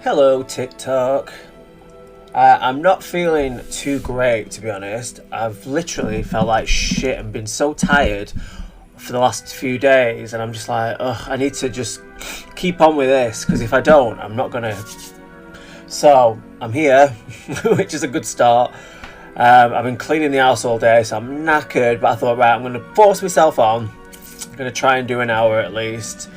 Hello TikTok. I'm not feeling too great, to be honest. I've literally felt like shit and been so tired for the last few days, and I'm just like, ugh, I need to just keep on with this, because if I don't, I'm not gonna. So I'm here, which is a good start. I've been cleaning the house all day, so I'm knackered, but I thought, right, I'm going to force myself on. I'm going to try and do an hour at least,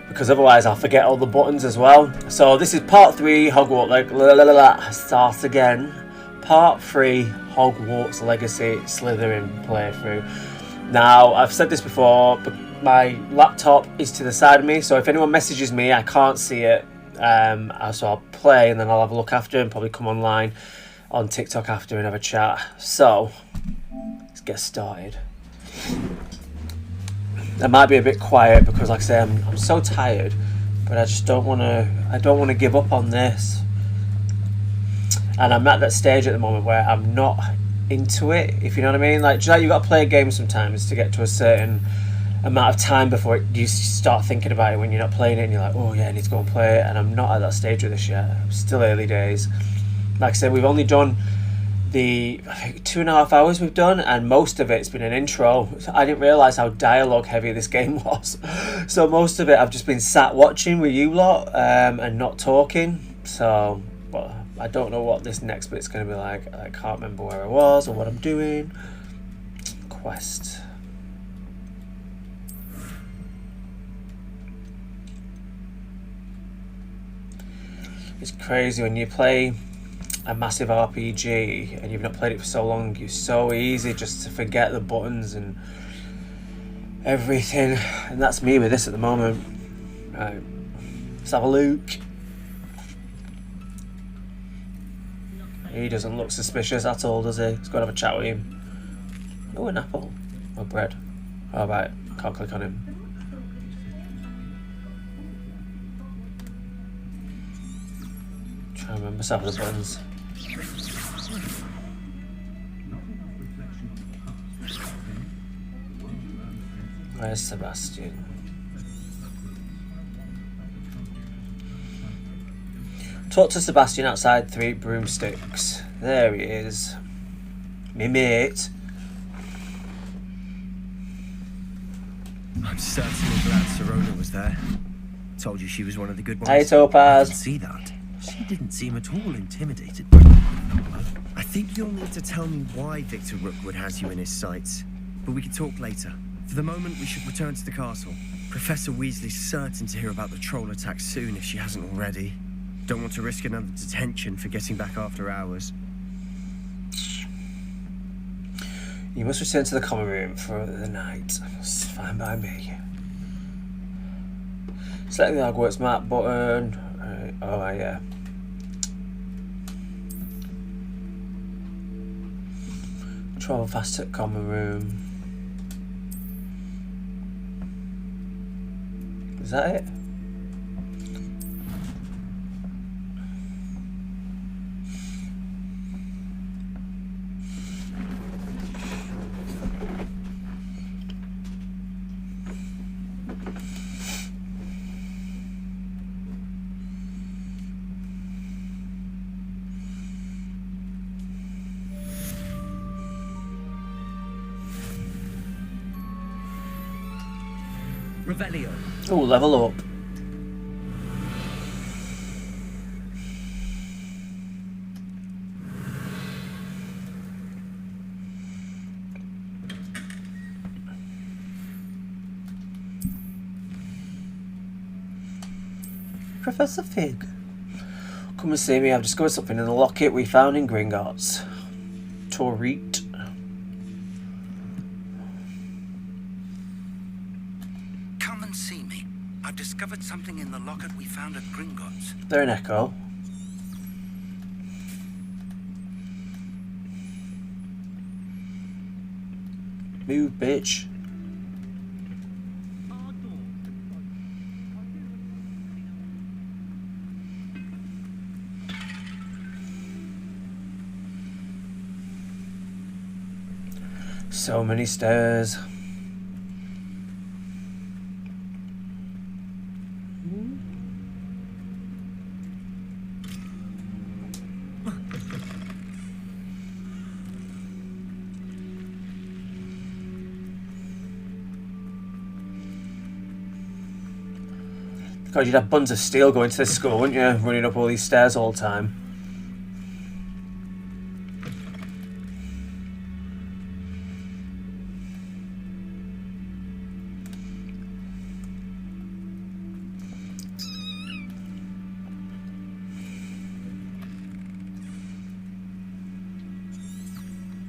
because otherwise I'll forget all the buttons as well. So this is part 3 Hogwarts, start again. Part 3 Hogwarts Legacy Slytherin playthrough. Now, I've said this before, but my laptop is to the side of me, so if anyone messages me, I can't see it. So I'll play and then I'll have a look after and probably come online on TikTok after and have a chat. So let's get started. I might be a bit quiet because, like I say, I'm so tired, but I just don't want to give up on this. And I'm at that stage at the moment where I'm not into it, if you know what I mean. Like, you've got to play a game sometimes to get to a certain amount of time before you start thinking about it when you're not playing it, and you're like, oh yeah, I need to go and play it. And I'm not at that stage with this yet. I'm still early days. Like I said, we've only done I think 2.5 hours we've done, and most of it's been an intro. I didn't realise how dialogue heavy this game was. So most of it I've just been sat watching with you lot and not talking. So, well, I don't know what this next bit's going to be like. I can't remember where I was or what I'm doing. Quest. It's crazy when you play a massive RPG and you've not played it for so long. It's so easy just to forget the buttons and everything, and that's me with this at the moment. Right, let's have a look. He doesn't look suspicious at all, does he? Let's go and have a chat with him. Oh, an apple. Oh, bread. Oh, right, can't click on him. Try and remember some of the buttons. Where's Sebastian? Talk to Sebastian outside 3 broomsticks. There he is. Me mate. I'm certainly glad Sirona was there. Told you she was one of the good ones. Hey Topaz. I can see that. She didn't seem at all intimidated. I think you'll need to tell me why Victor Rookwood has you in his sights. But we can talk later. For the moment, we should return to the castle. Professor Weasley's certain to hear about the troll attack soon if she hasn't already. Don't want to risk another detention for getting back after hours. You must return to the common room for the night. It's fine by me. Select the Hogwarts map button. Oh, yeah. Travel fast to common room. Is that it? Revelio. Oh, level up. Professor Fig. Come and see me. I've discovered something in the locket we found in Gringotts. Torite. Come and see me. I've discovered something in the locket we found at Gringotts. They're an echo. Move, bitch. So many stairs. God, you'd have buns of steel going to this school, wouldn't you? Running up all these stairs all the time.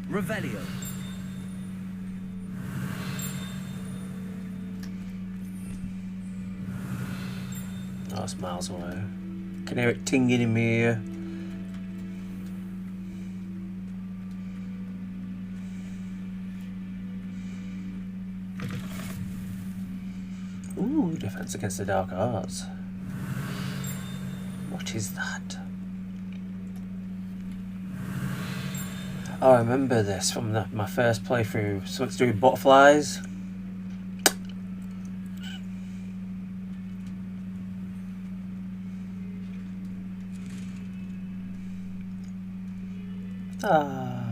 Revelio. Oh, it's miles away. Can hear it tinging in my ear. Ooh, defense against the dark arts. What is that? Oh, I remember this from my first playthrough. Something to do with butterflies. Ah.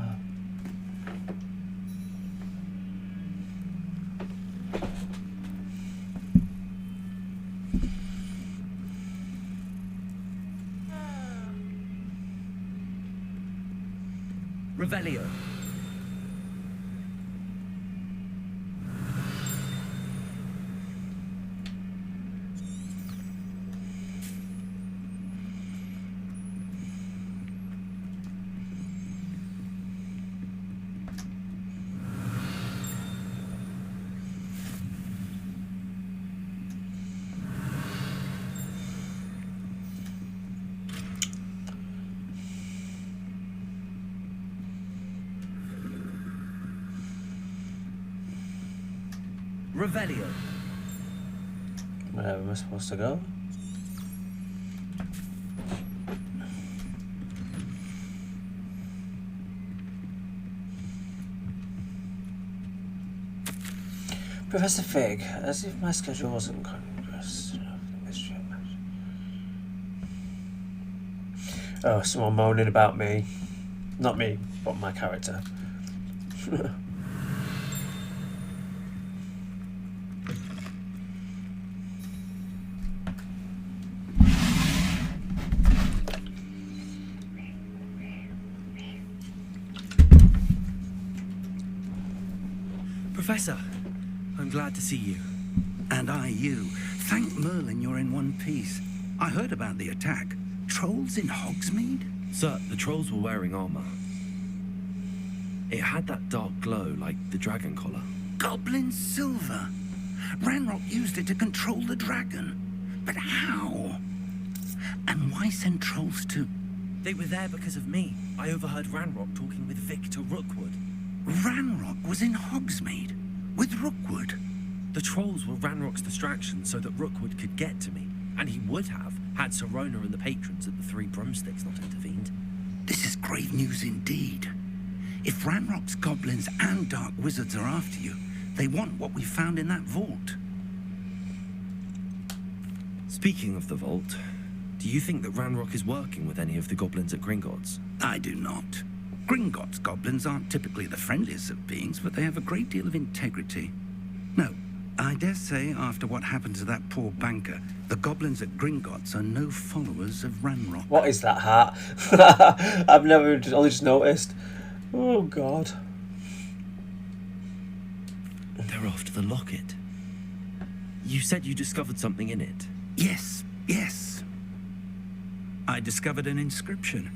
Revelio. Revelio. Where am I supposed to go? Professor Fig, as if my schedule wasn't congruous. Oh, someone moaning about me. Not me, but my character. Professor, I'm glad to see you. And I you. Thank Merlin you're in one piece. I heard about the attack. Trolls in Hogsmeade? Sir, the trolls were wearing armor. It had that dark glow like the dragon collar. Goblin silver. Ranrock used it to control the dragon. But how? And why send trolls to... They were there because of me. I overheard Ranrock talking with Victor Rookwood. Ranrock was in Hogsmeade with Rookwood. The trolls were Ranrock's distraction so that Rookwood could get to me. And he would have, had Sirona and the patrons at the Three Broomsticks not intervened. This is grave news indeed. If Ranrock's goblins and dark wizards are after you, they want what we found in that vault. Speaking of the vault, do you think that Ranrock is working with any of the goblins at Gringotts? I do not. Gringotts goblins aren't typically the friendliest of beings, but they have a great deal of integrity. No, I dare say after what happened to that poor banker, the goblins at Gringotts are no followers of Ranrock. What is that hat? I've never, only just noticed. Oh, God. They're after the locket. You said you discovered something in it. Yes. I discovered an inscription.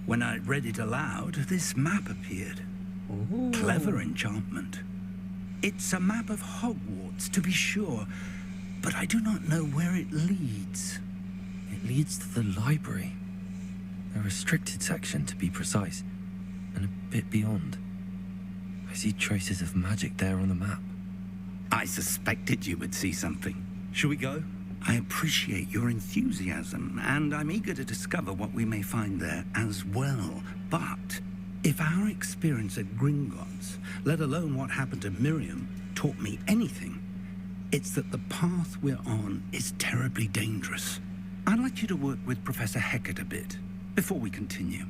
When I read it aloud, this map appeared. Ooh. Clever enchantment. It's a map of Hogwarts, to be sure, but I do not know where it leads. It leads to the library. A restricted section, to be precise, and a bit beyond. I see traces of magic there on the map. I suspected you would see something. Shall we go? I appreciate your enthusiasm, and I'm eager to discover what we may find there as well. But if our experience at Gringotts, let alone what happened to Miriam, taught me anything, it's that the path we're on is terribly dangerous. I'd like you to work with Professor Hecat a bit before we continue.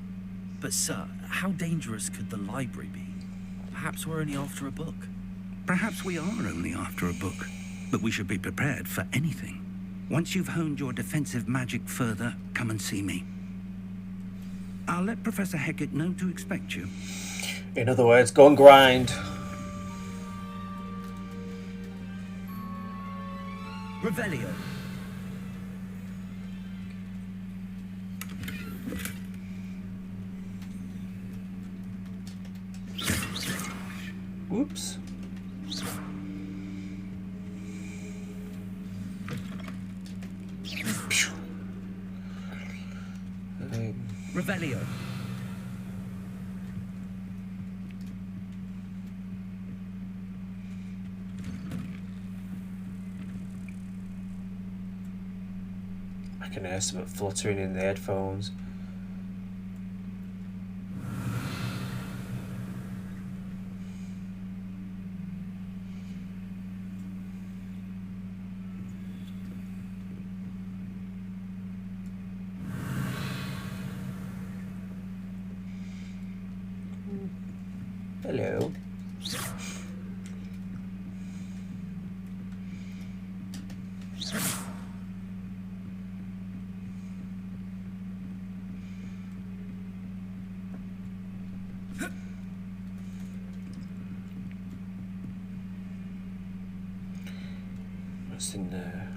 But sir, how dangerous could the library be? Perhaps we're only after a book. Perhaps we are only after a book, but we should be prepared for anything. Once you've honed your defensive magic further, come and see me. I'll let Professor Hecat know to expect you. In other words, go and grind. Revelio. Whoops. Revelio. I can hear something fluttering in the headphones. Hello. What's in there?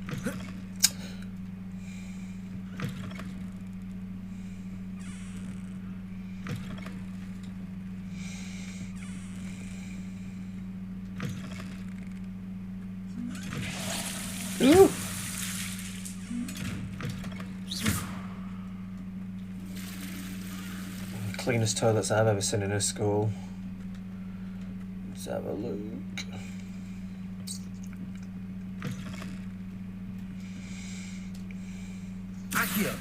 Ooh. Cleanest toilets I've ever seen in a school. Let's have a look. Accio.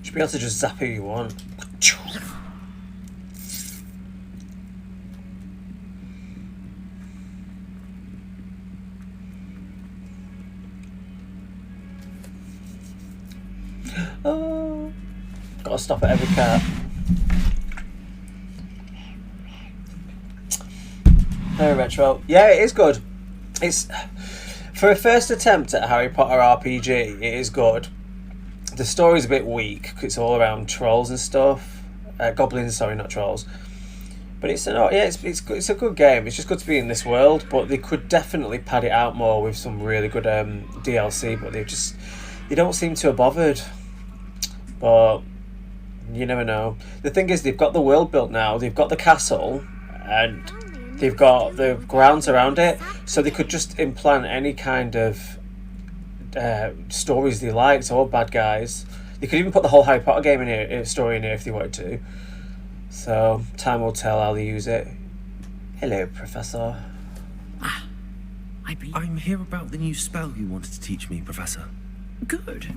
Should be able to just zap who you want. Oh, gotta stop at every cat. Very retro. Yeah, it is good. It's for a first attempt at Harry Potter RPG. It is good. The story's a bit weak. It's all around trolls and stuff. Goblins, sorry, not trolls. But it's a good game. It's just good to be in this world. But they could definitely pad it out more with some really good DLC. But they don't seem to have bothered. But you never know. The thing is, they've got the world built now. They've got the castle, and they've got the grounds around it. So they could just implant any kind of stories they liked, or bad guys. They could even put the whole Harry Potter game in here, story in here if they wanted to. So time will tell how they use it. Hello, Professor. I'm here about the new spell you wanted to teach me, Professor. Good.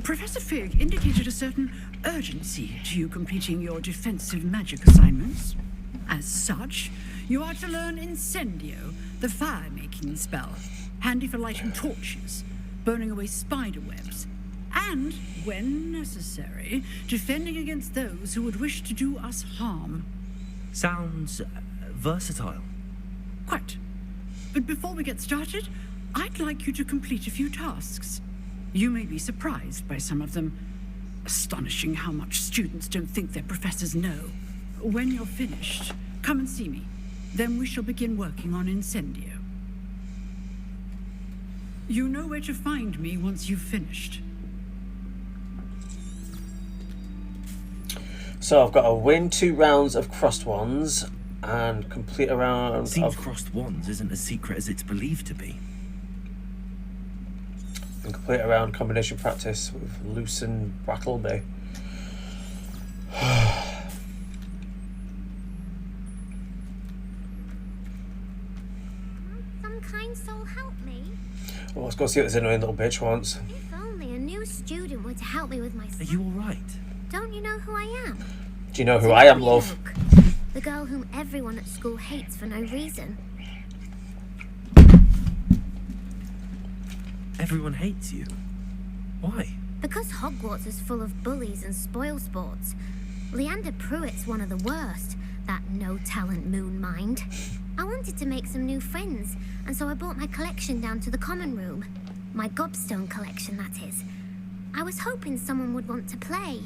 Professor Fig indicated a certain urgency to you completing your defensive magic assignments. As such, you are to learn Incendio, the fire-making spell, handy for lighting torches, burning away spider webs, and, when necessary, defending against those who would wish to do us harm. Sounds versatile. Quite. But before we get started, I'd like you to complete a few tasks. You may be surprised by some of them. Astonishing how much students don't think their professors know. When you're finished, come and see me. Then we shall begin working on Incendio. You know where to find me once you've finished. So I've got to win 2 rounds of crossed ones and complete a round Seems of... crossed wands isn't as secret as it's believed to be. And complete a round combination practice with Lucen Brattleby. some kind soul help me? Well, let's go see what this annoying little bitch wants. If only a new student were to help me with my Are you alright? Don't you know who I am? Do you know who I am, love? The girl whom everyone at school hates for no reason. Everyone hates you. Why? Because Hogwarts is full of bullies and spoilsports. Leander Pruitt's one of the worst, that no-talent moon mind. I wanted to make some new friends, and so I brought my collection down to the common room. My gobstone collection, that is. I was hoping someone would want to play.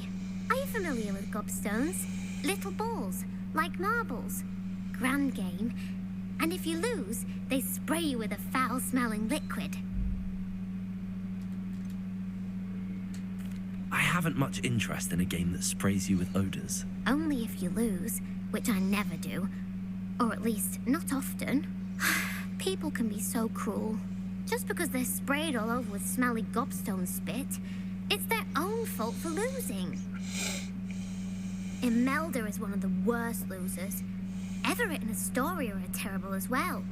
Are you familiar with gobstones? Little balls, like marbles. Grand game. And if you lose, they spray you with a foul-smelling liquid. I haven't much interest in a game that sprays you with odors. Only if you lose, which I never do. Or at least, not often. People can be so cruel. Just because they're sprayed all over with smelly gobstone spit, it's their own fault for losing. Imelda is one of the worst losers. Everett and Astoria are terrible as well.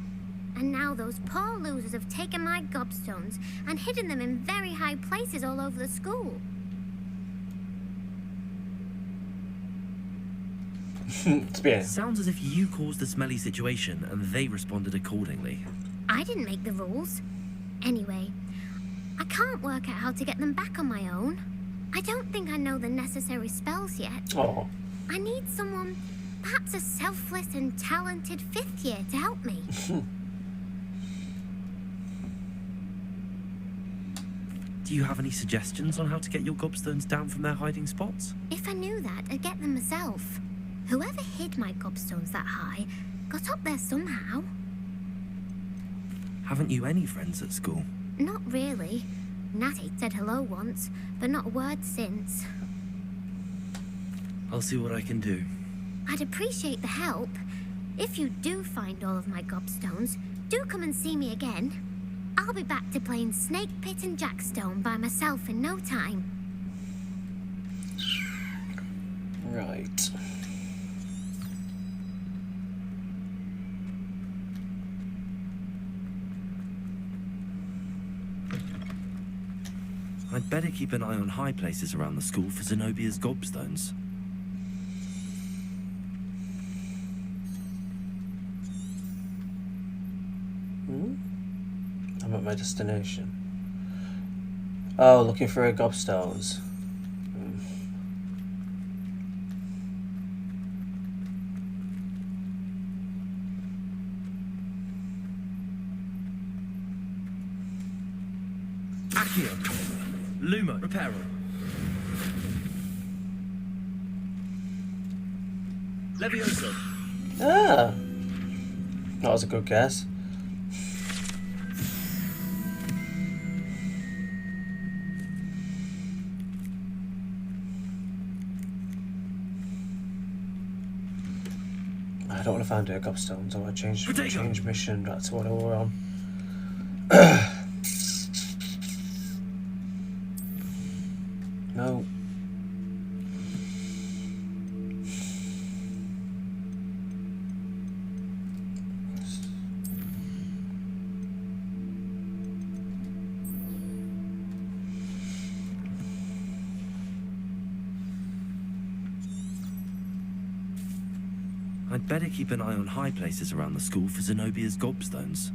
And now those poor losers have taken my gobstones and hidden them in very high places all over the school. Sounds as if you caused the smelly situation and they responded accordingly. I didn't make the rules. Anyway, I can't work out how to get them back on my own. I don't think I know the necessary spells yet. Oh. I need someone, perhaps a selfless and talented fifth year to help me. Do you have any suggestions on how to get your gobstones down from their hiding spots? If I knew that, I'd get them myself. Whoever hid my gobstones that high got up there somehow. Haven't you any friends at school? Not really. Natty said hello once, but not a word since. I'll see what I can do. I'd appreciate the help. If you do find all of my gobstones, do come and see me again. I'll be back to playing Snake Pit and Jackstone by myself in no time. Right. I'd better keep an eye on high places around the school for Zenobia's gobstones. I'm at my destination. Oh, looking for gobstones. Accio! Lumo! Reparo! Levioso! Ah! That was a good guess. I don't want to find gobstones. I want to change mission back to what we were on. No. I'd better keep an eye on high places around the school for Zenobia's gobstones.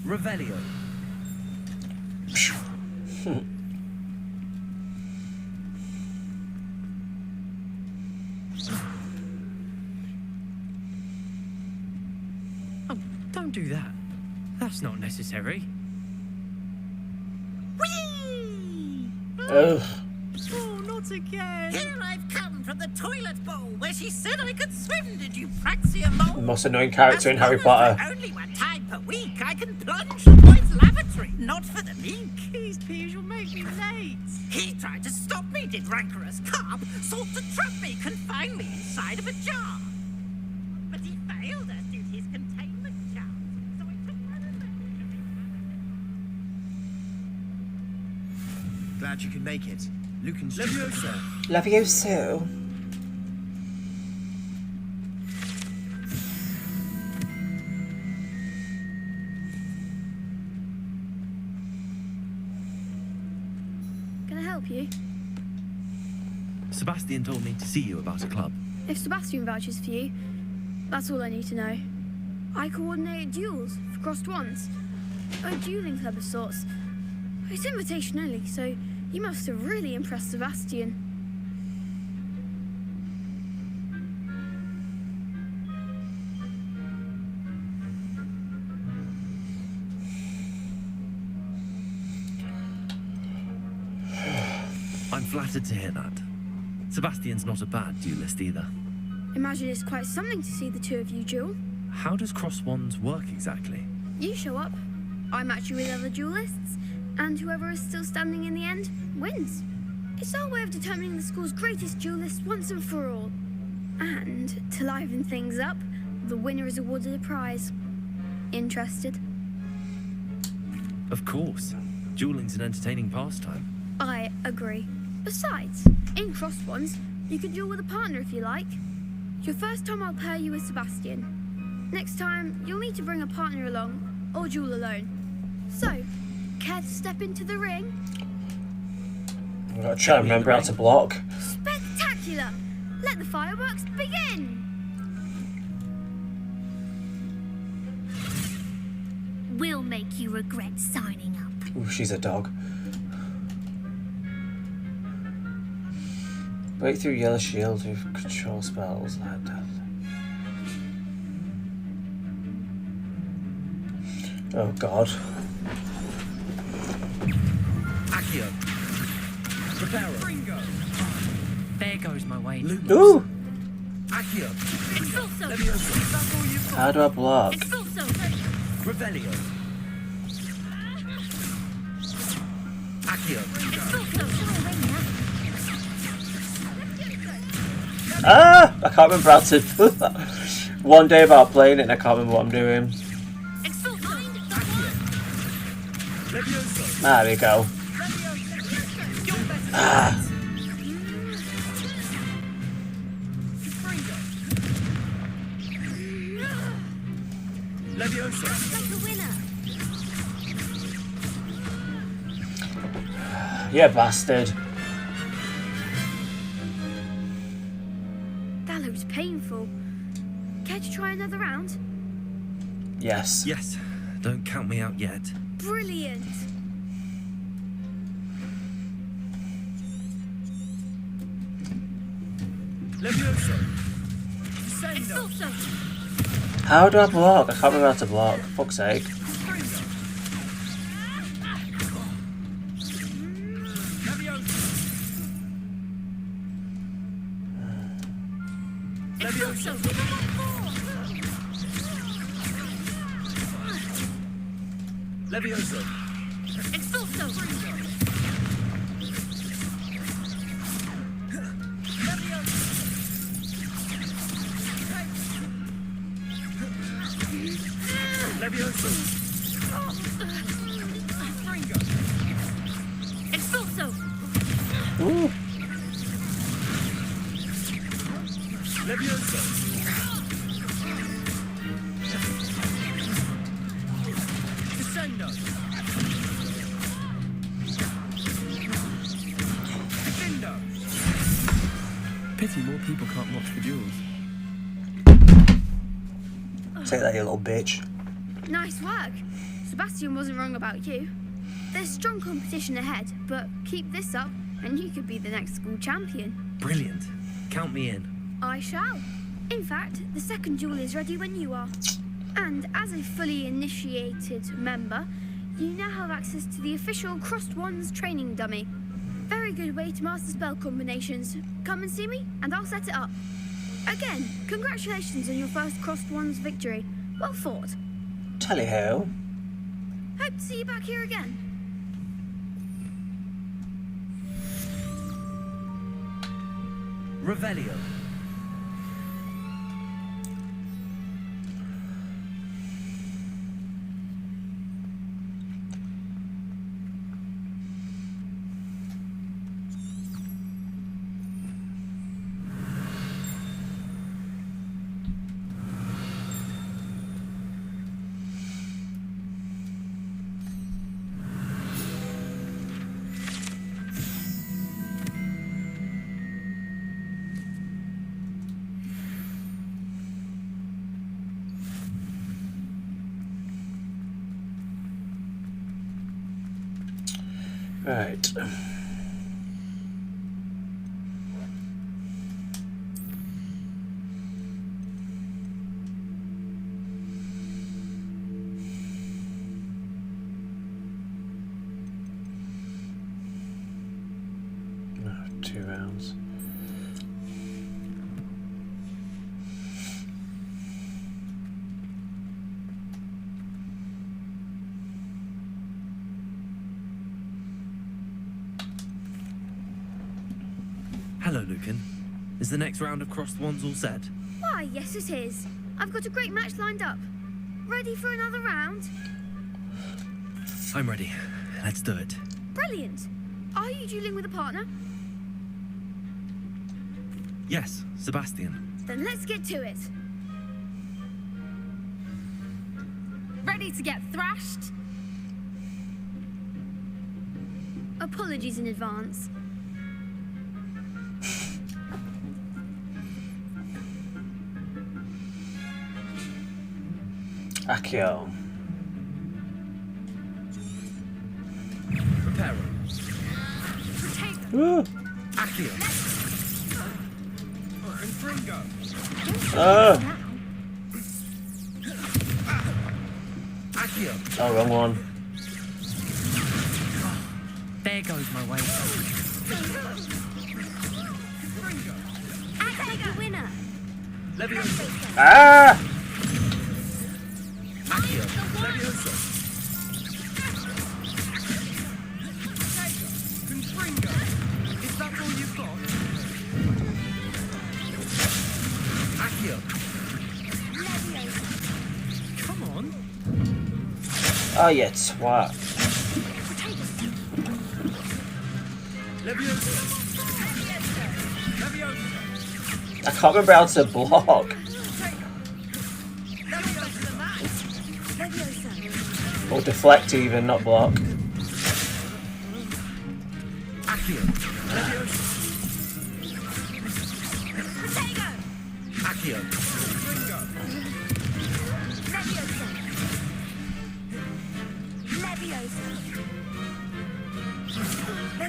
Revelio. Oh, don't do that. That's not necessary. Whee! Ugh. Oh, not again. Here I've come from the toilet bowl where she said I could swim, did you praxia mole? The most annoying character in Harry Potter. Only one time per week, I can plunge the boy's lavatory. Not for the meek. These peas will make me late. He tried to stop me, did rancorous carp. Sought to trap me, confine me inside of a jar. But he failed, as did his containment charms. So I took Glad you could make it. Lucan's Leviosa. Love you, Sue. Can I help you? Sebastian told me to see you about a club. If Sebastian vouches for you, that's all I need to know. I coordinate duels for crossed wands. A dueling club of sorts. It's invitation only, so you must have really impressed Sebastian. I'm flattered to hear that. Sebastian's not a bad duelist either. Imagine it's quite something to see the two of you duel. How does cross wands work exactly? You show up, I match you with other duelists, and whoever is still standing in the end wins. It's our way of determining the school's greatest duelist once and for all. And to liven things up, the winner is awarded a prize. Interested? Of course. Dueling's an entertaining pastime. I agree. Besides, in crossed ones, you can duel with a partner if you like. Your first time I'll pair you with Sebastian. Next time, you'll need to bring a partner along, or duel alone. So, care to step into the ring? I've got to try and remember how to block. Spectacular! Let the fireworks begin! We'll make you regret signing up. Ooh, she's a dog. Break through yellow shield with control spells like that. Oh god. Accio. Reparo. Ringo. There goes my way. Ooh! Accio. Expulso! Leviosa. That's all you've got. How do I block? Expulso! Revelio. Accio. Expulso! Ah! I can't remember how to do that. One day about playing it and I can't remember what I'm doing. Leviosa. There we go. Ah. Leviosa. Yeah, bastard. That looks painful. Care to try another round? Yes. Yes. Don't count me out yet. Brilliant! Leviosa. Sendo. Expulso! How do I block? I can't remember how to block. Fuck's sake. Leviosa. Leviosa. Expulso! Leviosa. Expulso! Ooh. Leviosa. Descendo. Descendo. Pity more people can't watch the duels. Take that, you little bitch. Nice work. Sebastian wasn't wrong about you. There's strong competition ahead, but keep this up and you could be the next school champion. Brilliant. Count me in. I shall. In fact, the second duel is ready when you are. And as a fully initiated member, you now have access to the official Crossed Wands training dummy. Very good way to master spell combinations. Come and see me, and I'll set it up. Again, congratulations on your first Crossed Wands victory. Well fought. Tally ho. Hope to see you back here again. Revelio. Right. No, 2 rounds. Hello, Lucan. Is the next round of Crossed Wands all set? Why, yes it is. I've got a great match lined up. Ready for another round? I'm ready. Let's do it. Brilliant. Are you dueling with a partner? Yes, Sebastian. Then let's get to it. Ready to get thrashed? Apologies in advance. Accio. Preparo. Woo. Accio. Confringo. Accio. Oh, wrong one. There goes my way. I take a winner. Leviosa. Ah! Accio. Leviosa. Confringo. Is that all you've got? Accio. Come on. Oh, you twat. Leviosa. Leviosa. I can't remember how to block. Or deflect even, not block. Accio. Leviosa. Accio. Confringo.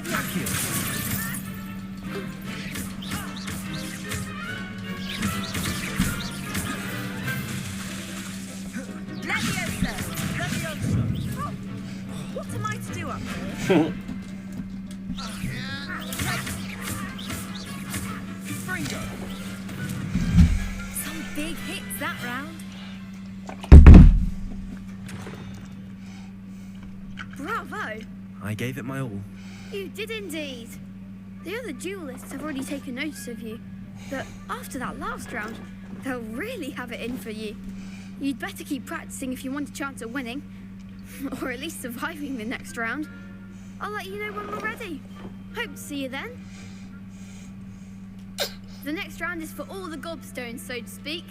Accio. What am I to do up here? Confringo. Some big hits that round. Bravo! I gave it my all. You did indeed. The other duelists have already taken notice of you, but after that last round, they'll really have it in for you. You'd better keep practicing if you want a chance at winning, or at least surviving the next round. I'll let you know when we're ready. Hope to see you then. The next round is for all the gobstones, so to speak.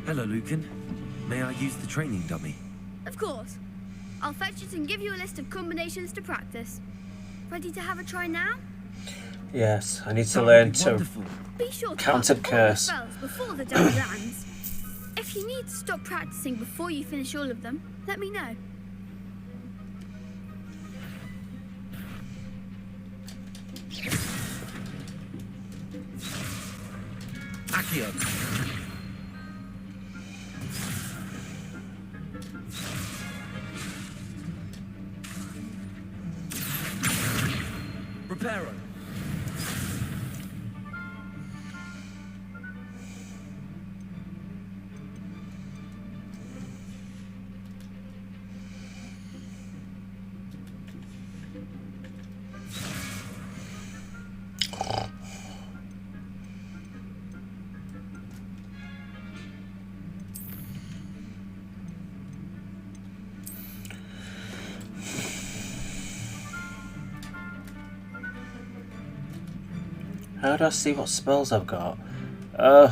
Hello, Lucan. May I use the training dummy? Of course. I'll fetch it and give you a list of combinations to practice. Ready to have a try now? Yes, I need to That would learn be to wonderful. Be sure to Counter practice all the curse. spells before the demo lands. If you need to stop practicing before you finish all of them, let me know. Accio. Reparo. How do I see what spells I've got? Ugh.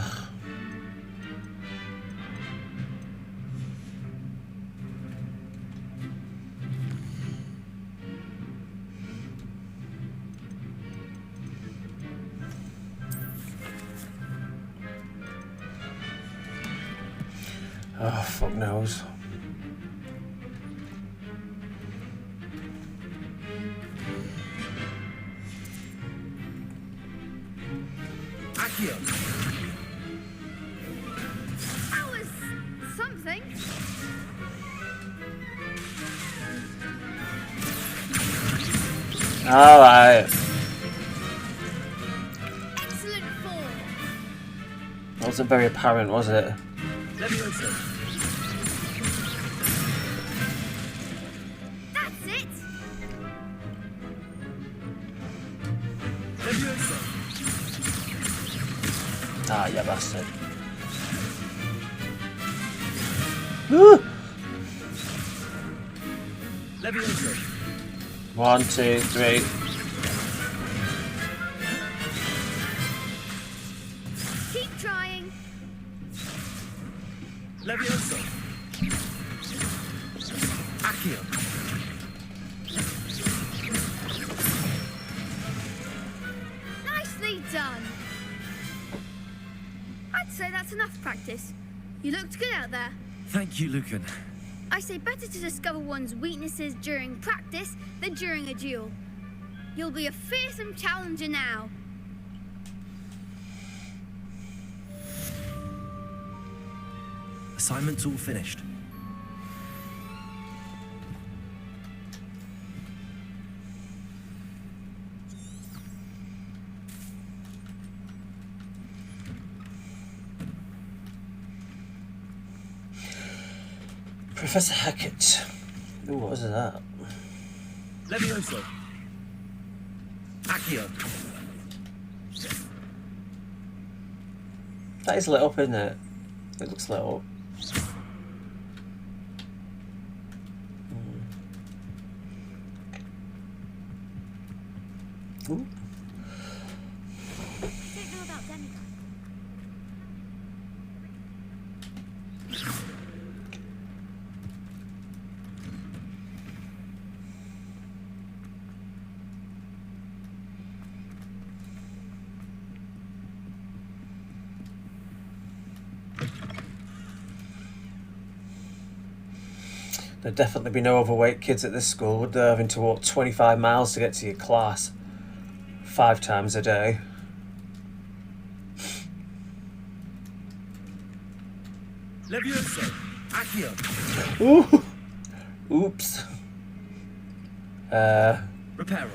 Oh, fuck knows. Accio. That was something. Alright. Excellent form. Wasn't very apparent, was it? Levioso. That's it. Levioso. Ah, yeah, bastard. Woo! Levioso. 1, 2, 3. Keep trying. Levioso. Accio. Nicely done. I'd say that's enough practice. You looked good out there. Thank you, Lucan. I say better to discover one's weaknesses during practice than during a duel. You'll be a fearsome challenger now. Assignment's all finished. Professor Hackett. Ooh, what was that? Levioso. Accio. That is lit up, isn't it? It looks lit up. Ooh. I don't know about demigods. There'd definitely be no overweight kids at this school, would there? Having to walk 25 miles to get to your class 5 times a day. Levioso. Accio. Ooh. Oops. Reparo.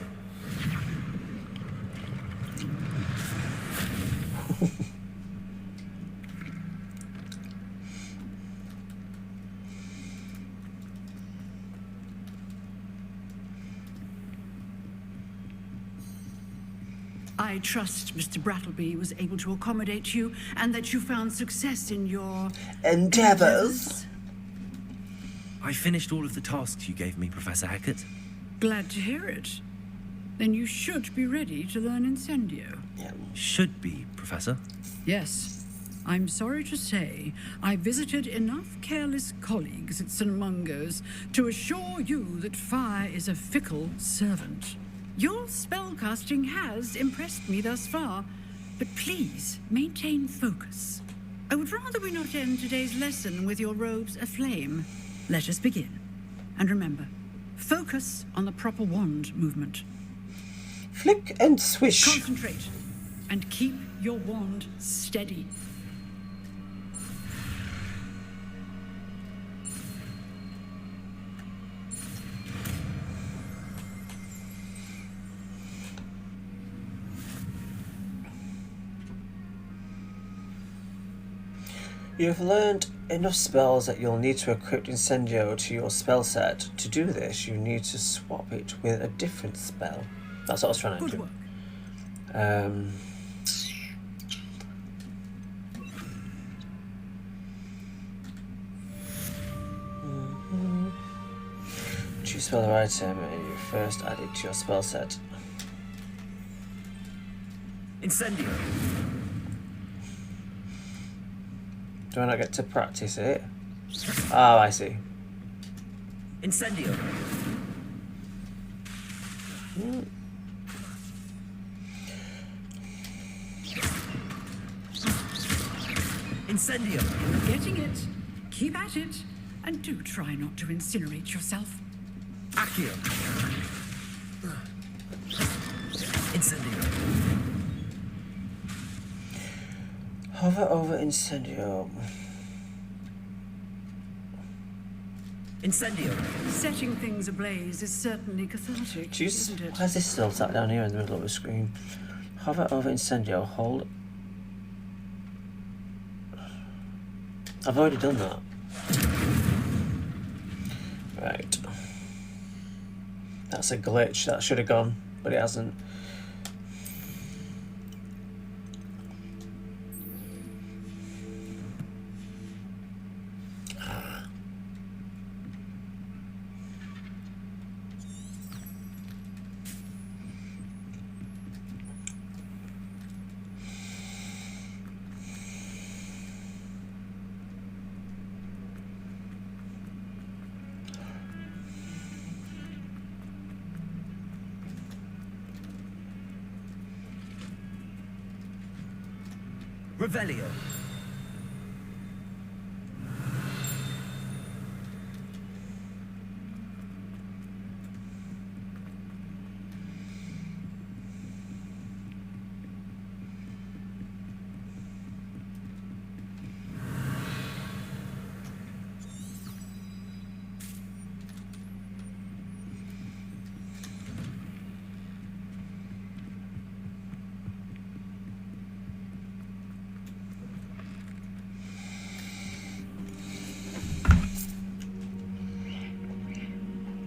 I trust Mr. Brattleby was able to accommodate you and that you found success in your endeavours. I finished all of the tasks you gave me, Professor Hackett. Glad to hear it. Then you should be ready to learn Incendio. Yeah. Should be, Professor. Yes. I'm sorry to say I visited enough careless colleagues at St. Mungo's to assure you that fire is a fickle servant. Your spellcasting has impressed me thus far, but please maintain focus. I would rather we not end today's lesson with your robes aflame. Let us begin. And remember, focus on the proper wand movement. Flick and swish. Concentrate and keep your wand steady. You've learned enough spells that you'll need to equip Incendio to your spell set. To do this, you need to swap it with a different spell. That's what I was trying to Good do. work. Choose spell or item and you first add it to your spell set. Incendio. Do I not get to practice it? Oh, I see. Incendio. Incendio. You're getting it. Keep at it. And do try not to incinerate yourself. Accio. Incendio. Hover over Incendio. Incendio. Setting things ablaze is certainly cathartic, Jesus, isn't it? why is this still sat down here in the middle of the screen? Hover over Incendio, hold. I've already done that. Right. That's a glitch, that should have gone, but it hasn't. Revelio.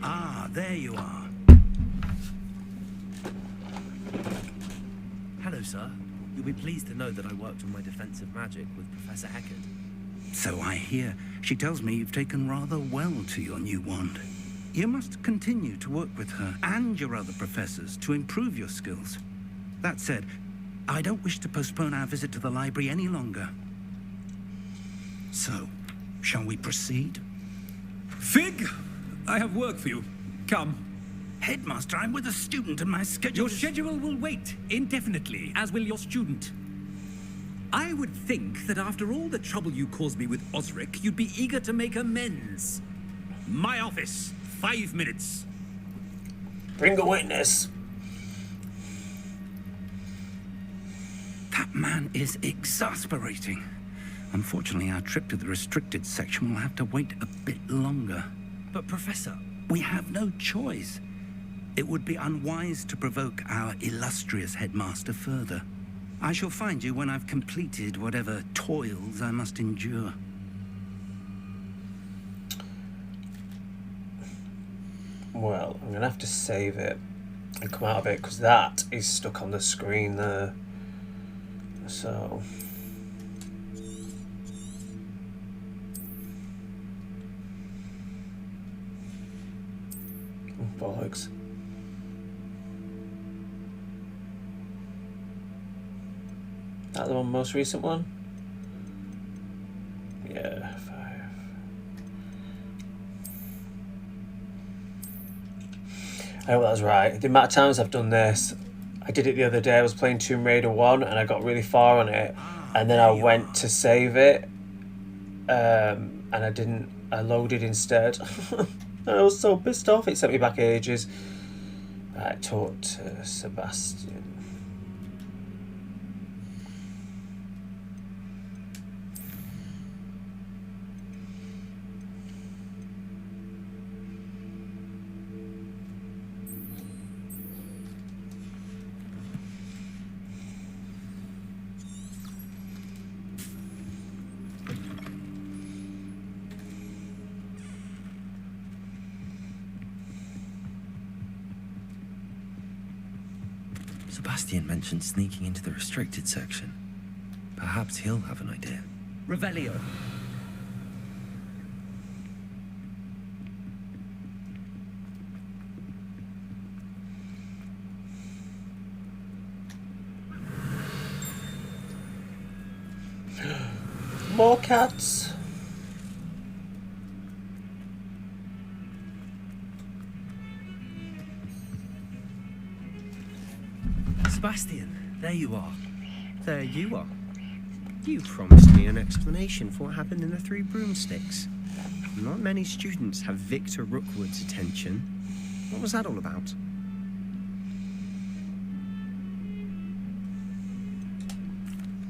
Ah, there you are. Hello, sir. You'll be pleased to know that I worked on my defensive magic with Professor Eckert. So I hear. She tells me you've taken rather well to your new wand. You must continue to work with her and your other professors to improve your skills. That said, I don't wish to postpone our visit to the library any longer. So, shall we proceed? Fig, I have work for you. Come. Headmaster, I'm with a student and my schedule Your schedule will wait indefinitely, as will your student. I would think that after all the trouble you caused me with Osric, you'd be eager to make amends. My office, 5 minutes. Bring a witness. That man is exasperating. Unfortunately, our trip to the restricted section will have to wait a bit longer. But, Professor... We have no choice. It would be unwise to provoke our illustrious headmaster further. I shall find you when I've completed whatever toils I must endure. Well, I'm gonna have to save it and come out of it because that is stuck on the screen there. So bollocks. That the one, most recent one? Yeah, 5. I hope that was right. The amount of times I've done this, I did it the other day. I was playing Tomb Raider 1 and I got really far on it, and then I went to save it, and I loaded instead. I was so pissed off, it sent me back ages. Right, talk to Sebastian. Sebastian mentioned sneaking into the restricted section. Perhaps he'll have an idea. Revelio. More cats. Sebastian, there you are. There you are. You promised me an explanation for what happened in the Three Broomsticks. Not many students have Victor Rookwood's attention. What was that all about?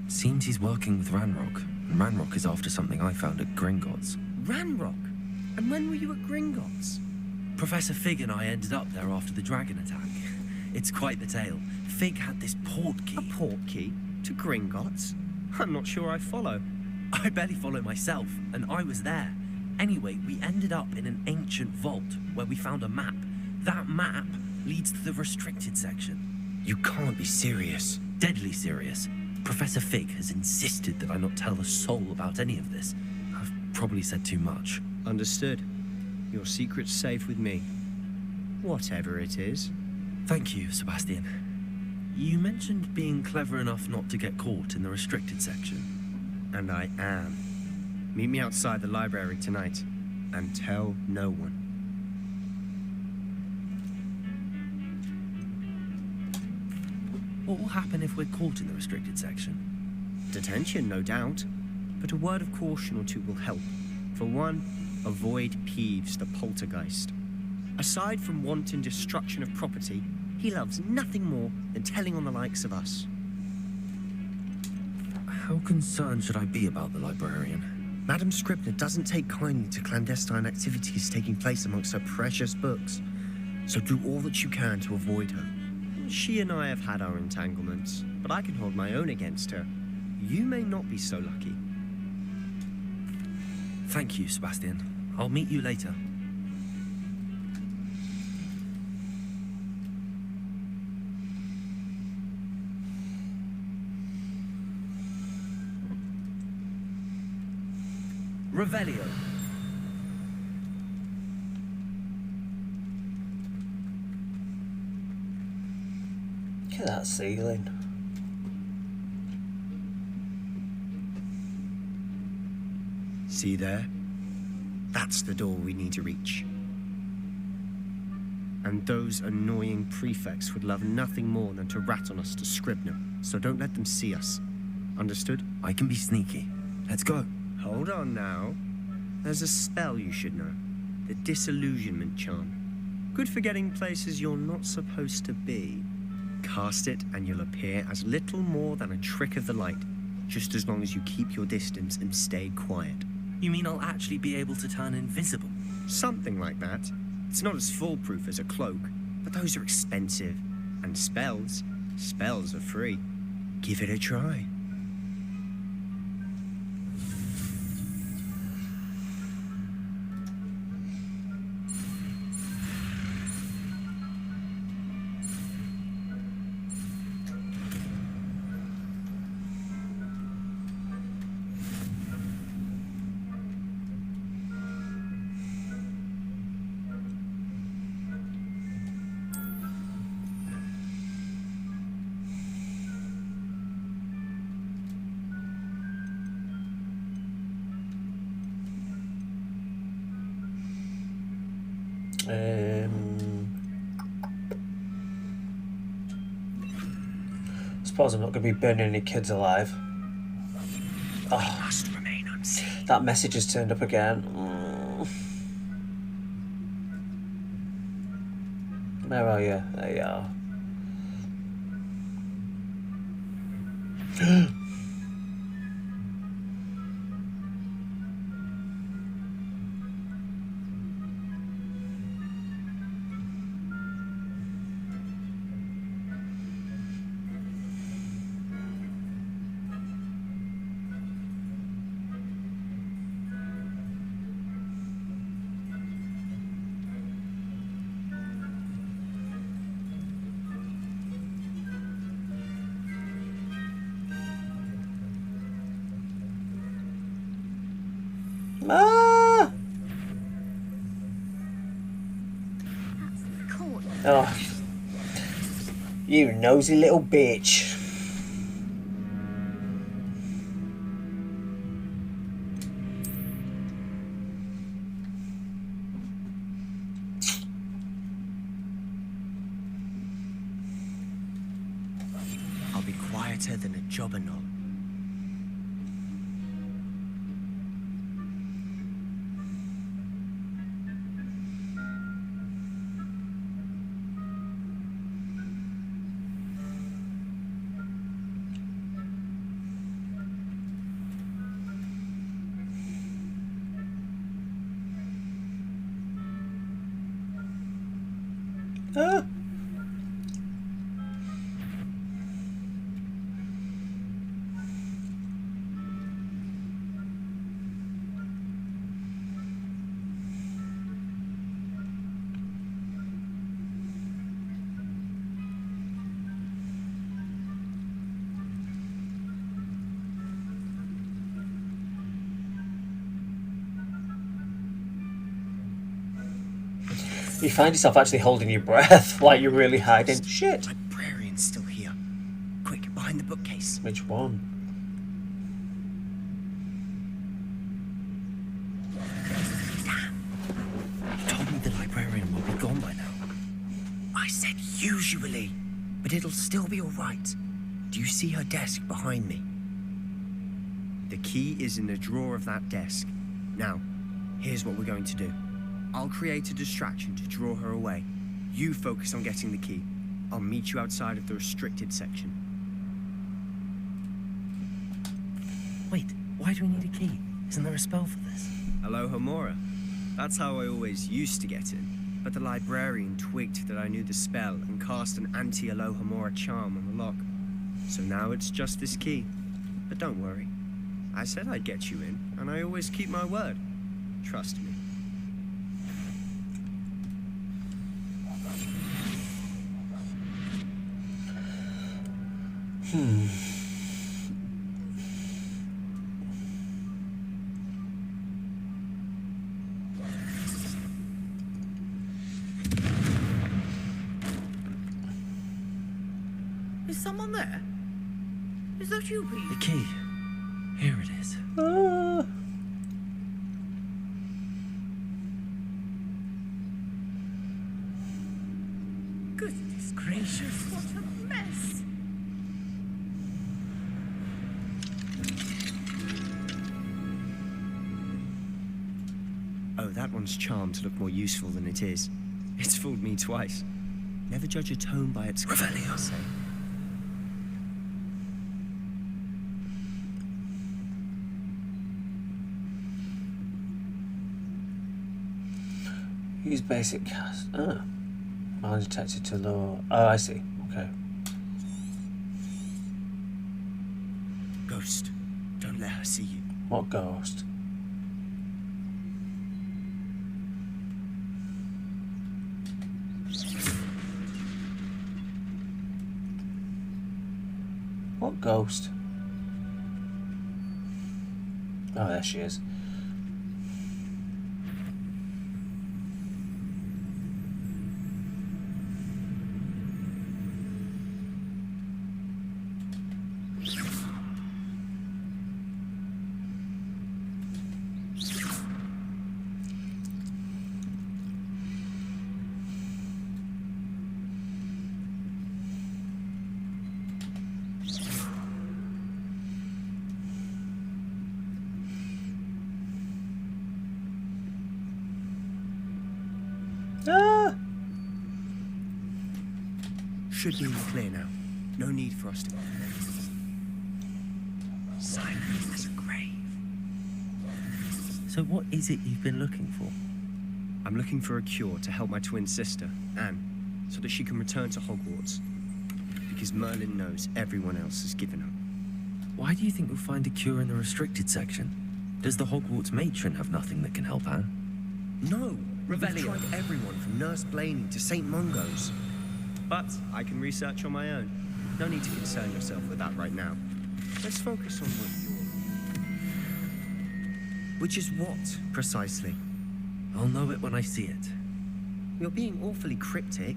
Seems he's working with Ranrock, and Ranrock is after something I found at Gringotts. Ranrock? And when were you at Gringotts? Professor Fig and I ended up there after the dragon attack. It's quite the tale. Fig had this portkey. A portkey? To Gringotts? I'm not sure I follow. I barely follow myself, and I was there. Anyway, we ended up in an ancient vault where we found a map. That map leads to the restricted section. You can't be serious. Deadly serious. Professor Fig has insisted that I not tell a soul about any of this. I've probably said too much. Understood. Your secret's safe with me. Whatever it is. Thank you, Sebastian. You mentioned being clever enough not to get caught in the restricted section. And I am. Meet me outside the library tonight. And tell no one. What will happen if we're caught in the restricted section? Detention, no doubt. But a word of caution or two will help. For one, avoid Peeves the poltergeist. Aside from wanton destruction of property, he loves nothing more than telling on the likes of us. How concerned should I be about the librarian? Madam Scribner doesn't take kindly to clandestine activities taking place amongst her precious books, so do all that you can to avoid her. She and I have had our entanglements, but I can hold my own against her. You may not be so lucky. Thank you, Sebastian. I'll meet you later. Revelio. Look at that ceiling. See there? That's the door we need to reach. And those annoying prefects would love nothing more than to rat on us to Scribner, so don't let them see us. Understood? I can be sneaky. Let's go. Hold on now. There's a spell you should know. The Disillusionment Charm. Good for getting places you're not supposed to be. Cast it and you'll appear as little more than a trick of the light, just as long as you keep your distance and stay quiet. You mean I'll actually be able to turn invisible? Something like that. It's not as foolproof as a cloak, but those are expensive. And spells are free. Give it a try. Suppose I'm not going to be burning any kids alive. Oh, Must remain unseen. that message has turned up again. Where are you? There you are. Ah! That's cool. Oh, you nosy little bitch. I'll be quieter than a jobberknoll. Ah. You find yourself actually holding your breath like you're really hiding. Shit. Librarian's still here. Quick, behind the bookcase. Which one? You told me the librarian will be gone by now. I said usually, but it'll still be all right. Do you see her desk behind me? The key is in the drawer of that desk. Now, here's what we're going to do. I'll create a distraction to draw her away. You focus on getting the key. I'll meet you outside of the restricted section. Wait, why do we need a key? Isn't there a spell for this? Alohomora. That's how I always used to get in. But the librarian twigged that I knew the spell and cast an anti-Alohomora charm on the lock. So now it's just this key. But don't worry. I said I'd get you in, and I always keep my word. Trust me. Is someone there? Is that you, Pete? The key. Here it is. Goodness gracious, what a mess! Oh, that one's charmed to look more useful than it is. It's fooled me twice. Never judge a tone by its Revelio. Say. Use basic cast. Ah. Undetected to lower. Oh, I see. Okay. Ghost. Don't let her see you. What ghost? What ghost? Oh, there she is. Ah! Should be clear now. No need for us to. Silent as a grave. So what is it you've been looking for? I'm looking for a cure to help my twin sister, Anne, so that she can return to Hogwarts. Because Merlin knows everyone else has given up. Why do you think you'll find a cure in the restricted section? Does the Hogwarts matron have nothing that can help Anne? No! We've tried everyone from Nurse Blaney to St. Mungo's. But I can research on my own. No need to concern yourself with that right now. Let's focus on what you're... Which is what, precisely? I'll know it when I see it. You're being awfully cryptic.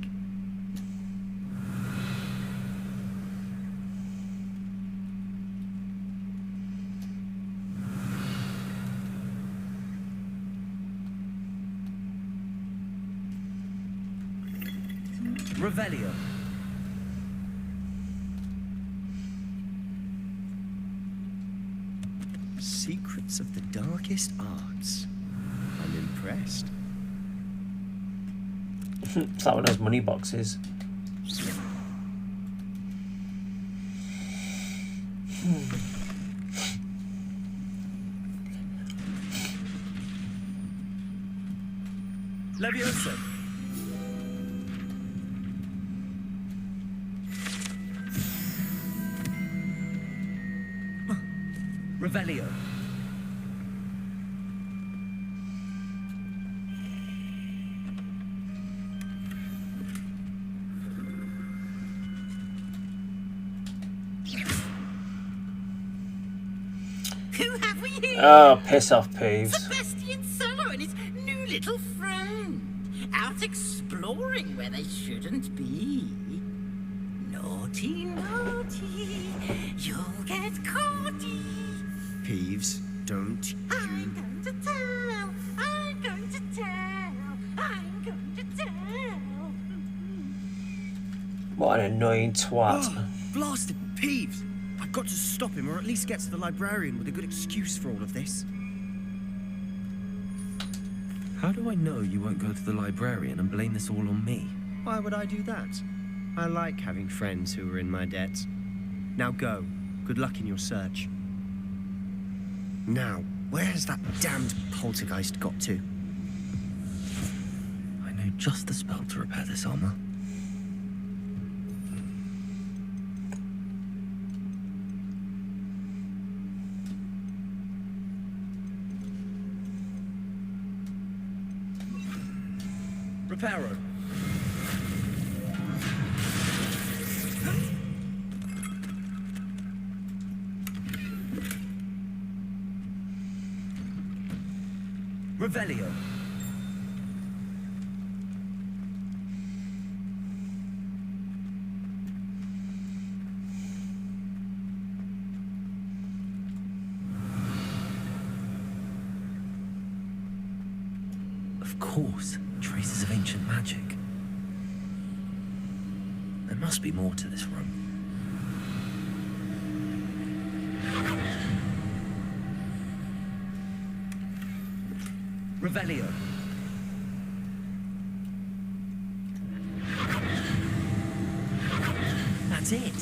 Revelio. Secrets of the darkest arts. I'm impressed. It's like one of those money boxes. Levioso. Revelio. Who have we here? Oh, piss off, Peeves. Sebastian Solo and his new little friend. Out exploring where they shouldn't be. Naughty, naughty. You'll get caughty. Peeves, don't I'm going to tell. I'm going to tell. I'm going to tell. What an annoying twat. Oh, blasted Peeves! I've got to stop him, or at least get to the librarian with a good excuse for all of this. How do I know you won't go to the librarian and blame this all on me? Why would I do that? I like having friends who are in my debt. Now go. Good luck in your search. Now, where has that damned poltergeist got to? I know just the spell to repair this armor. Reparo. Revelio. Of course, traces of ancient magic. There must be more to this room. Revelio. That's it.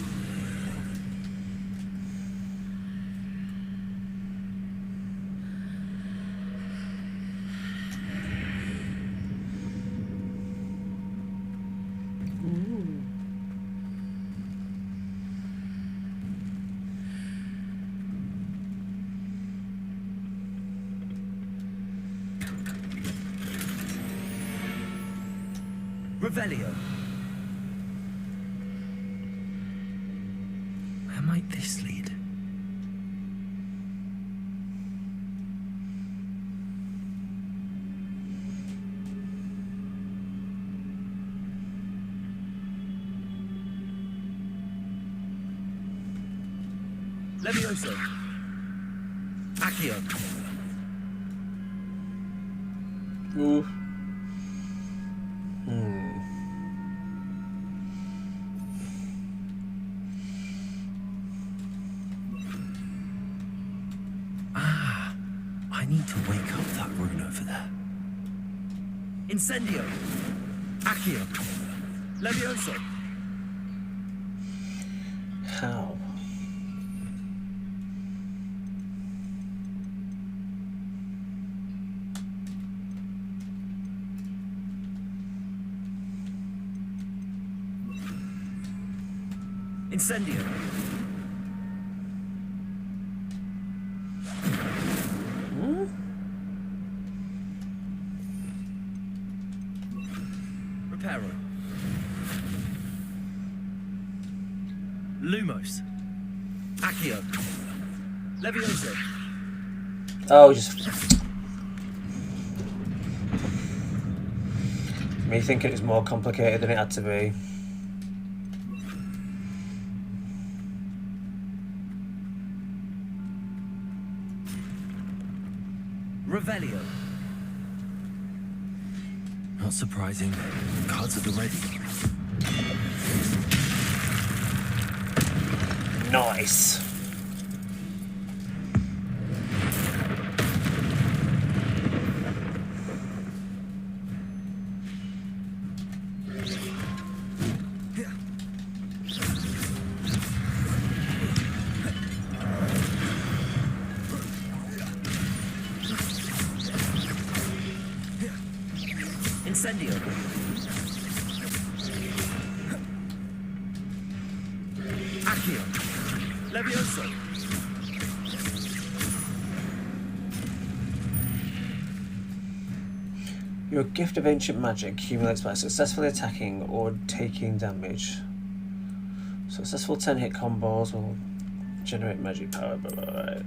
Revelio. Where might this lead? Levioso. Accio. Ooh. I need to wake up that rune over there. Incendio. Accio. Levioso. How? Incendio. Reparo. Lumos. Accio. Levioso. Oh, just... Me thinking it was more complicated than it had to be. Revelio. Not surprising. Cards at the ready. Nice. Incendio. Accio. Levioso. Your gift of ancient magic accumulates by successfully attacking or taking damage. Successful 10-hit combos will generate magic power. Right.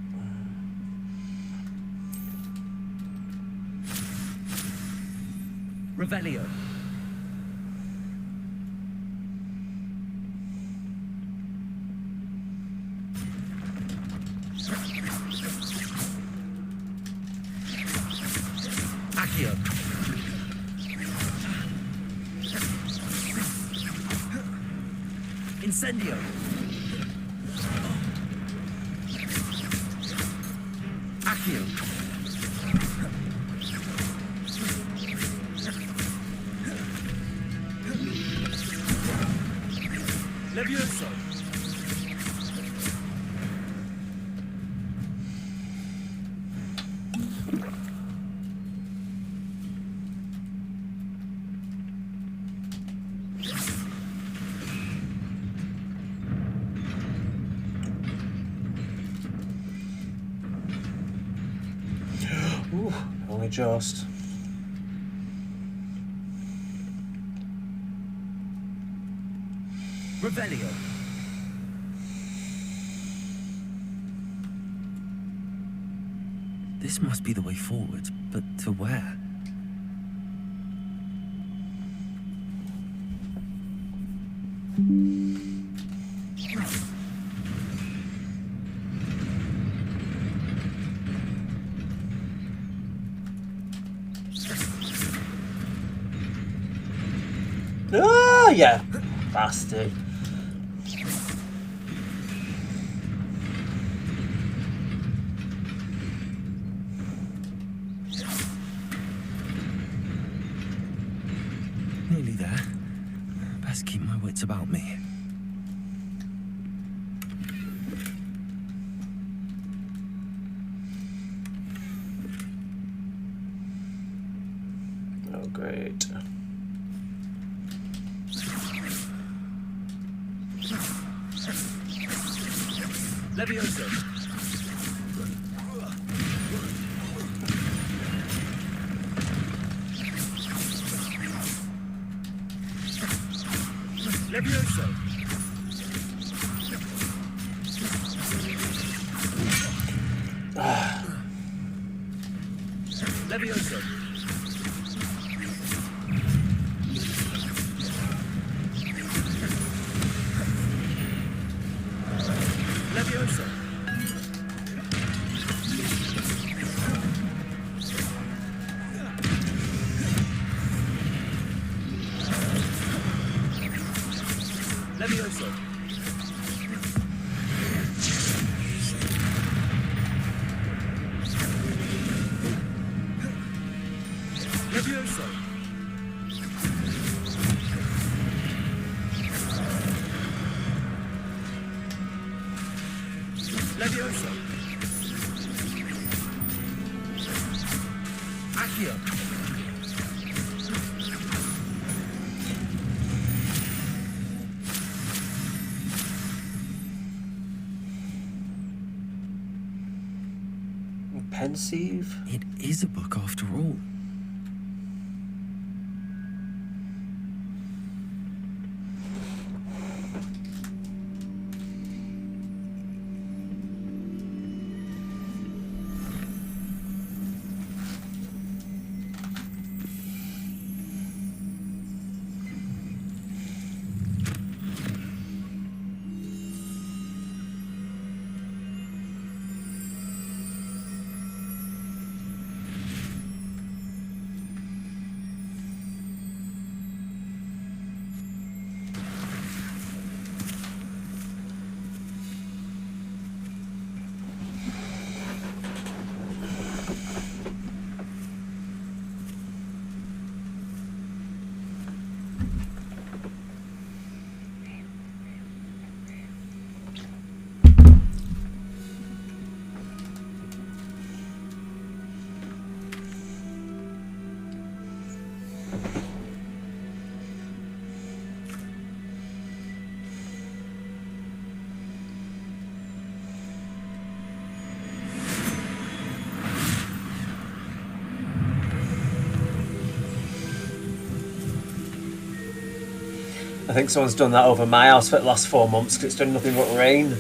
Revelio. Accio. Incendio. Accio. Levioso. Ooh, only just. Revelio. This must be the way forward, but to where? Ah, yeah, bastard. Nearly there. Best keep my wits about me. Oh, great. Levioso. Levioso. Levioso. Levioso. Levioso. Levioso. Levioso. Accio. Pensive? It is a book after all. I think someone's done that over my house for the last 4 months because it's done nothing but rain.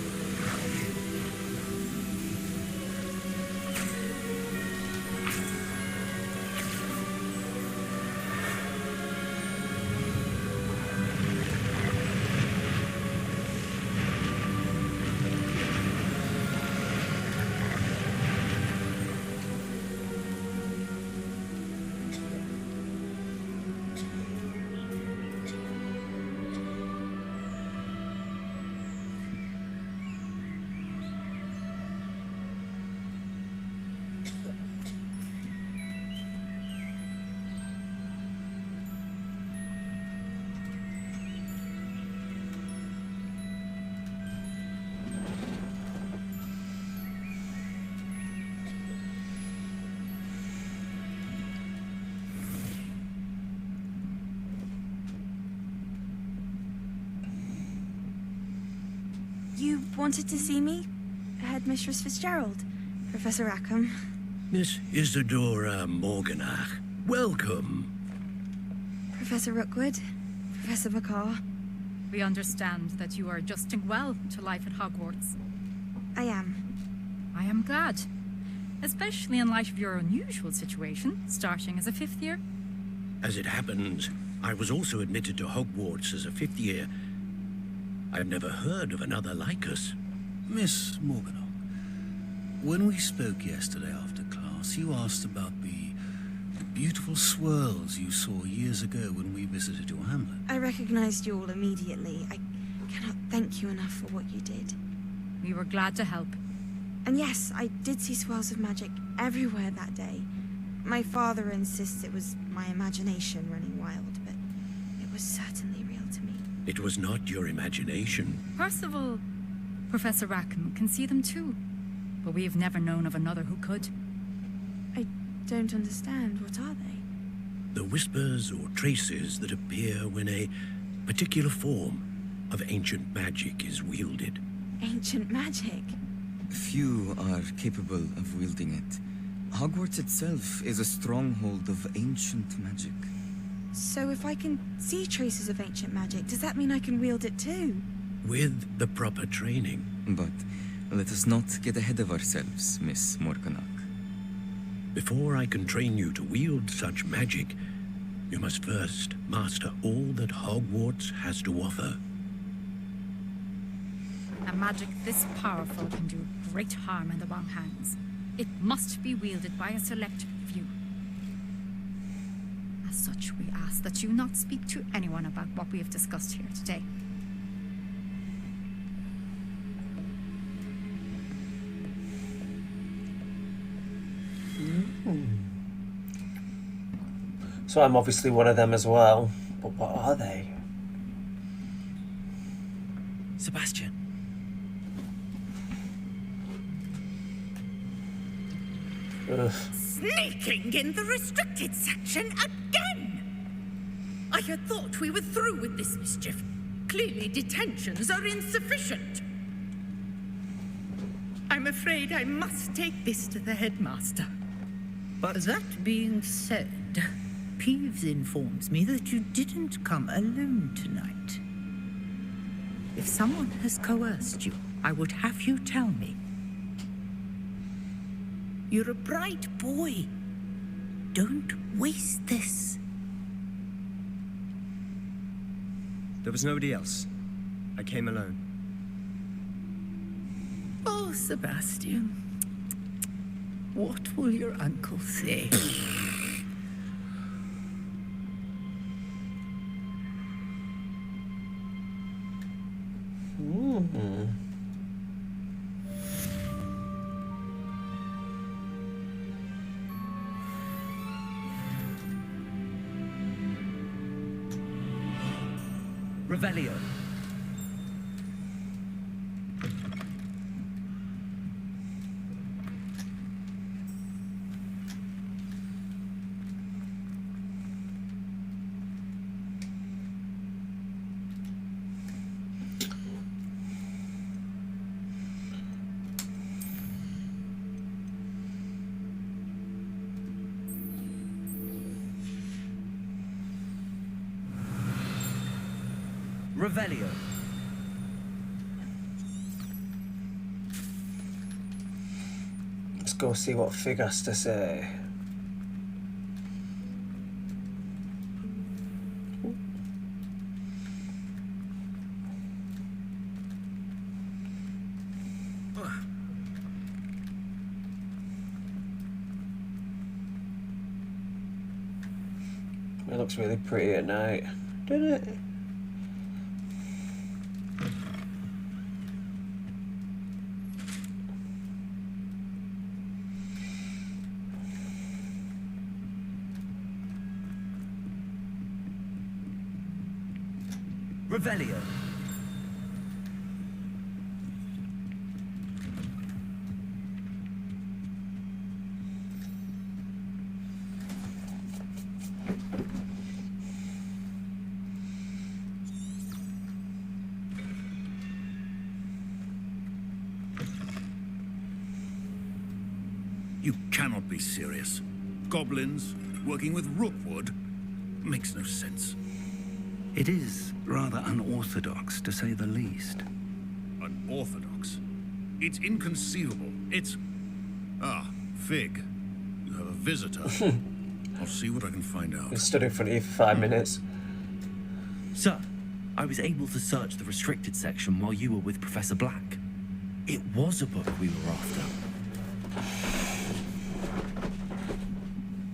You wanted to see me? Headmistress Fitzgerald, Professor Rackham. Miss Isadora Morganach, welcome. Professor Rookwood, Professor McCaw. We understand that you are adjusting well to life at Hogwarts. I am. I am glad. Especially in light of your unusual situation, starting as a 5th year. As it happens, I was also admitted to Hogwarts as a 5th year. I've never heard of another like us. Miss Morganach, when we spoke yesterday after class, you asked about the beautiful swirls you saw years ago when we visited your hamlet. I recognized you all immediately. I cannot thank you enough for what you did. We were glad to help. And yes, I did see swirls of magic everywhere that day. My father insists it was my imagination running wild, but it was certainly real to me. It was not your imagination. Percival, Professor Rackham can see them too. But we have never known of another who could. I don't understand. What are they? The whispers or traces that appear when a particular form of ancient magic is wielded. Ancient magic? Few are capable of wielding it. Hogwarts itself is a stronghold of ancient magic. So if I can see traces of ancient magic, does that mean I can wield it too? With the proper training. But let us not get ahead of ourselves, Miss Morganach. Before I can train you to wield such magic, you must first master all that Hogwarts has to offer. A magic this powerful can do great harm in the wrong hands. It must be wielded by a select few. As such, we ask that you not speak to anyone about what we have discussed here today. So I'm obviously one of them as well. But what are they? Sebastian. Ugh. Sneaking in the restricted section again! I had thought we were through with this mischief. Clearly detentions are insufficient. I'm afraid I must take this to the headmaster. But that being said, Peeves informs me that you didn't come alone tonight. If someone has coerced you, I would have you tell me. You're a bright boy. Don't waste this. There was nobody else. I came alone. Oh, Sebastian. What will your uncle say? Revelio. Revelio. Let's go see what Fig has to say. It looks really pretty at night, doesn't it? Revelio. You cannot be serious. Goblins working with Rookwood makes no sense. It is rather unorthodox, to say the least. Unorthodox? It's inconceivable. It's... Ah, Fig. You have a visitor. I'll see what I can find out. I stood in front of you for 5 minutes. Sir, I was able to search the restricted section while you were with Professor Black. It was a book we were after.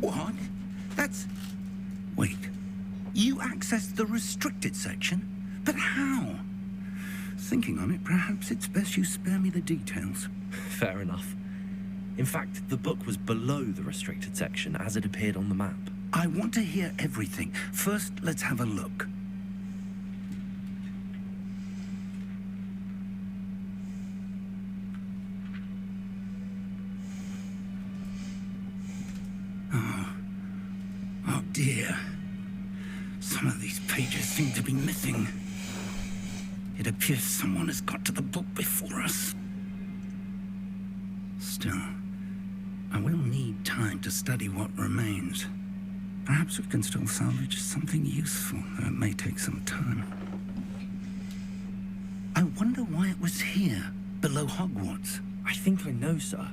What? That's... Wait. You accessed the restricted section? But how? Thinking on it, perhaps it's best you spare me the details. Fair enough. In fact, the book was below the restricted section as it appeared on the map. I want to hear everything. First, let's have a look. Oh dear. Some of these pages seem to be missing. It appears someone has got to the book before us. Still, I will need time to study what remains. Perhaps we can still salvage something useful, though it may take some time. I wonder why it was here, below Hogwarts. I think I know, sir.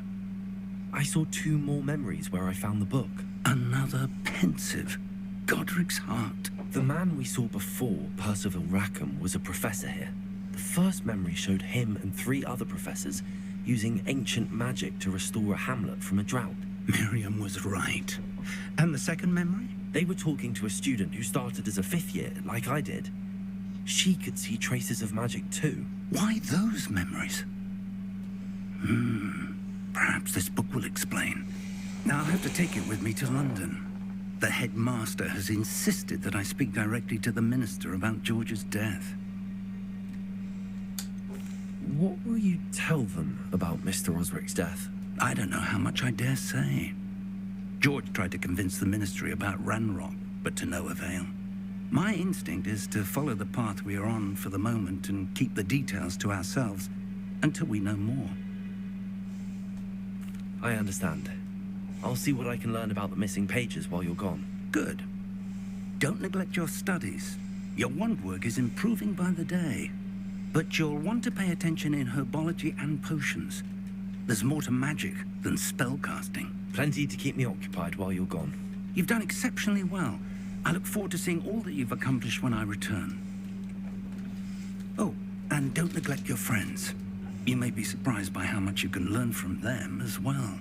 I saw 2 more memories where I found the book. Another pensive. Godric's heart. The man we saw before, Percival Rackham, was a professor here. The first memory showed him and 3 other professors using ancient magic to restore a hamlet from a drought. Miriam was right. And the second memory? They were talking to a student who started as a 5th year, like I did. She could see traces of magic too. Why those memories? Perhaps this book will explain. Now I'll have to take it with me to London. The headmaster has insisted that I speak directly to the minister about George's death. What will you tell them about Mr. Osric's death? I don't know how much I dare say. George tried to convince the ministry about Ranrock, but to no avail. My instinct is to follow the path we are on for the moment and keep the details to ourselves until we know more. I understand. I'll see what I can learn about the missing pages while you're gone. Good. Don't neglect your studies. Your wand work is improving by the day. But you'll want to pay attention in herbology and potions. There's more to magic than spellcasting. Plenty to keep me occupied while you're gone. You've done exceptionally well. I look forward to seeing all that you've accomplished when I return. Oh, and don't neglect your friends. You may be surprised by how much you can learn from them as well.